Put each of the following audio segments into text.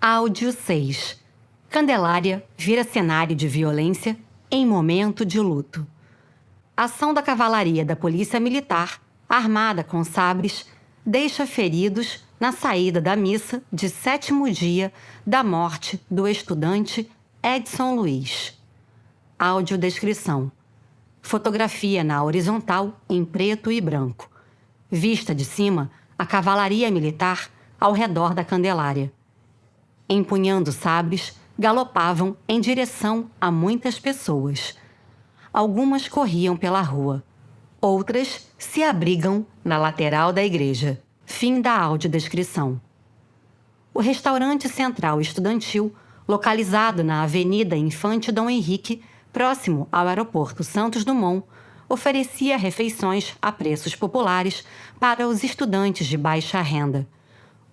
Áudio 6. Candelária vira cenário de violência em momento de luto. Ação da cavalaria da Polícia Militar, armada com sabres, deixa feridos na saída da missa de 7º dia da morte do estudante Edson Luiz. Audiodescrição. Fotografia na horizontal em preto e branco. Vista de cima, a cavalaria militar ao redor da Candelária. Empunhando sabres, galopavam em direção a muitas pessoas. Algumas corriam pela rua. Outras se abrigam na lateral da igreja. Fim da audiodescrição. O restaurante central estudantil, localizado na Avenida Infante Dom Henrique, próximo ao aeroporto Santos Dumont, oferecia refeições a preços populares para os estudantes de baixa renda.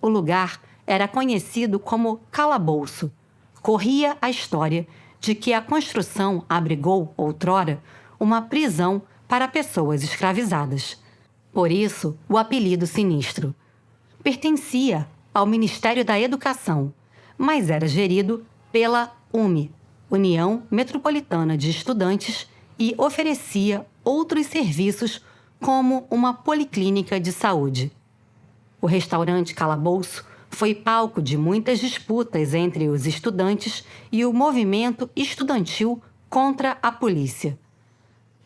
O lugar era conhecido como calabouço. Corria a história de que a construção abrigou, outrora, uma prisão para pessoas escravizadas. Por isso, o apelido sinistro. Pertencia ao Ministério da Educação, mas era gerido pela UME, União Metropolitana de Estudantes, e oferecia outros serviços como uma policlínica de saúde. O restaurante Calabouço foi palco de muitas disputas entre os estudantes e o movimento estudantil contra a polícia.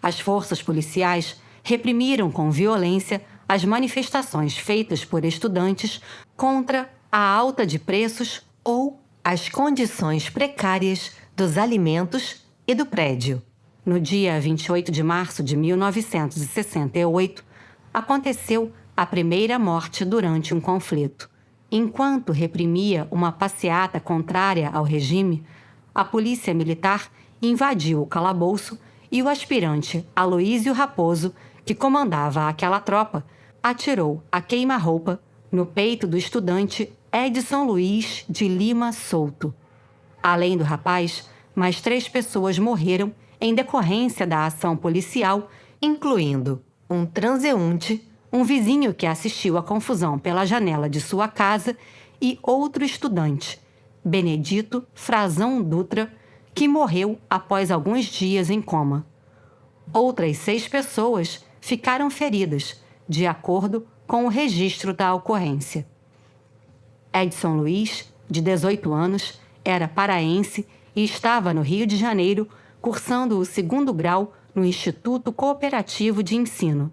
As forças policiais reprimiram com violência as manifestações feitas por estudantes contra a alta de preços ou as condições precárias dos alimentos e do prédio. No dia 28 de março de 1968, aconteceu a primeira morte durante um conflito. Enquanto reprimia uma passeata contrária ao regime, a polícia militar invadiu o calabouço e o aspirante Aloísio Raposo, que comandava aquela tropa, atirou a queima-roupa no peito do estudante Edson Luiz de Lima Souto. Além do rapaz, mais 3 pessoas morreram em decorrência da ação policial, incluindo um transeunte, um vizinho que assistiu à confusão pela janela de sua casa e outro estudante, Benedito Frazão Dutra, que morreu após alguns dias em coma. Outras 6 pessoas ficaram feridas, de acordo com o registro da ocorrência. Edson Luiz, de 18 anos, era paraense e estava no Rio de Janeiro cursando o 2º grau no Instituto Cooperativo de Ensino.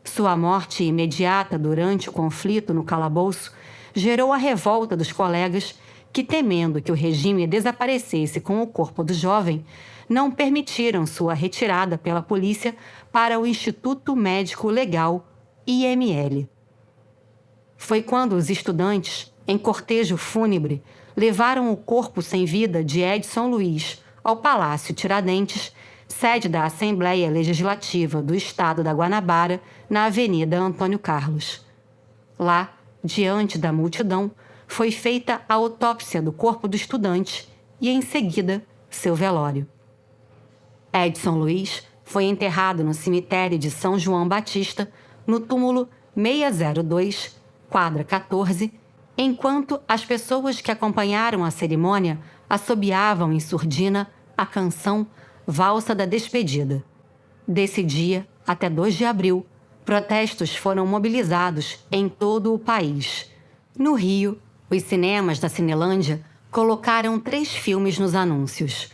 Sua morte imediata durante o conflito no calabouço gerou a revolta dos colegas que, temendo que o regime desaparecesse com o corpo do jovem, não permitiram sua retirada pela polícia para o Instituto Médico Legal, IML. Foi quando os estudantes, em cortejo fúnebre, levaram o corpo sem vida de Edson Luiz ao Palácio Tiradentes, sede da Assembleia Legislativa do Estado da Guanabara, na Avenida Antônio Carlos. Lá, diante da multidão, foi feita a autópsia do corpo do estudante e, em seguida, seu velório. Edson Luiz foi enterrado no cemitério de São João Batista, no túmulo 602, quadra 14, enquanto as pessoas que acompanharam a cerimônia assobiavam em surdina a canção Valsa da Despedida. Desse dia até 2 de abril, protestos foram mobilizados em todo o país. No Rio, os cinemas da Cinelândia colocaram 3 filmes nos anúncios: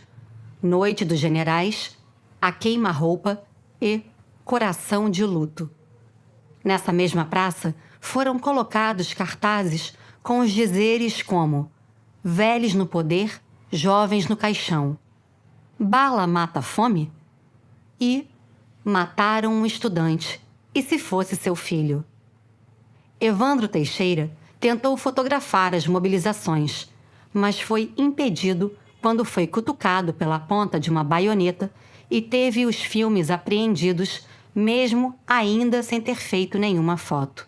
Noite dos Generais, A Queima-Roupa e Coração de Luto. Nessa mesma praça, foram colocados cartazes com os dizeres como Velhos no poder, jovens no caixão, Bala mata a fome? E mataram um estudante, e se fosse seu filho? Evandro Teixeira tentou fotografar as mobilizações, mas foi impedido quando foi cutucado pela ponta de uma baioneta e teve os filmes apreendidos, mesmo ainda sem ter feito nenhuma foto.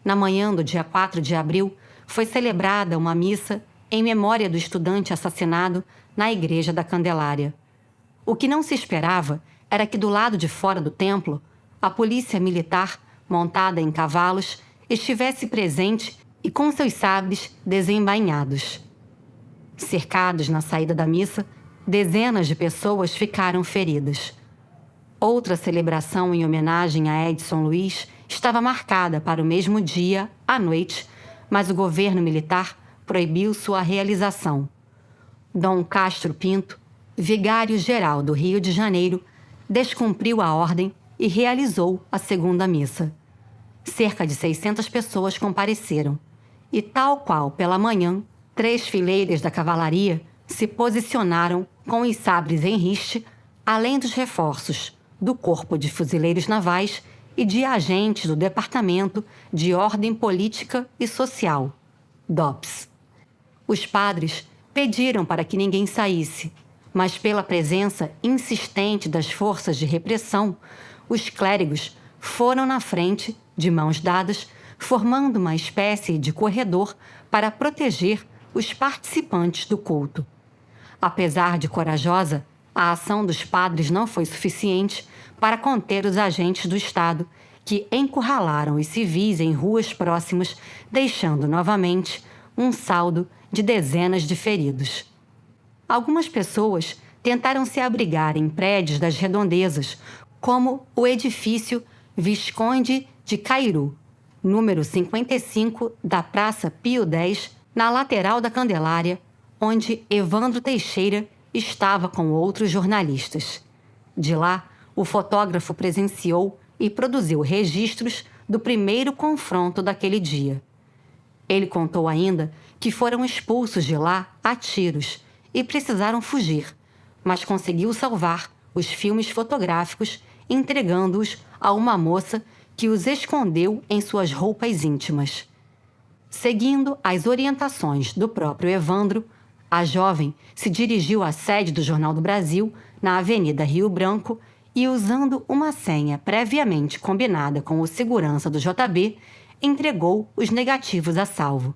Na manhã do dia 4 de abril, foi celebrada uma missa em memória do estudante assassinado na Igreja da Candelária. O que não se esperava era que do lado de fora do templo, a polícia militar, montada em cavalos, estivesse presente e com seus sabres desembainhados. Cercados na saída da missa, dezenas de pessoas ficaram feridas. Outra celebração em homenagem a Edson Luiz estava marcada para o mesmo dia, à noite, mas o governo militar proibiu sua realização. Dom Castro Pinto, vigário-geral do Rio de Janeiro, descumpriu a ordem e realizou a segunda missa. Cerca de 600 pessoas compareceram e, tal qual pela manhã, 3 fileiras da cavalaria se posicionaram com os sabres em riste, além dos reforços do Corpo de Fuzileiros Navais e de agentes do Departamento de Ordem Política e Social, DOPS. Os padres pediram para que ninguém saísse, mas pela presença insistente das forças de repressão, os clérigos foram na frente, de mãos dadas, formando uma espécie de corredor para proteger os participantes do culto. Apesar de corajosa, a ação dos padres não foi suficiente para conter os agentes do Estado, que encurralaram os civis em ruas próximas, deixando novamente um saldo de dezenas de feridos. Algumas pessoas tentaram se abrigar em prédios das redondezas, como o edifício Visconde de Cairu, número 55 da Praça Pio X, na lateral da Candelária, onde Evandro Teixeira estava com outros jornalistas. De lá, o fotógrafo presenciou e produziu registros do primeiro confronto daquele dia. Ele contou ainda que foram expulsos de lá a tiros e precisaram fugir, mas conseguiu salvar os filmes fotográficos, entregando-os a uma moça que os escondeu em suas roupas íntimas. Seguindo as orientações do próprio Evandro, a jovem se dirigiu à sede do Jornal do Brasil, na Avenida Rio Branco, e, usando uma senha previamente combinada com o segurança do JB, entregou os negativos a salvo.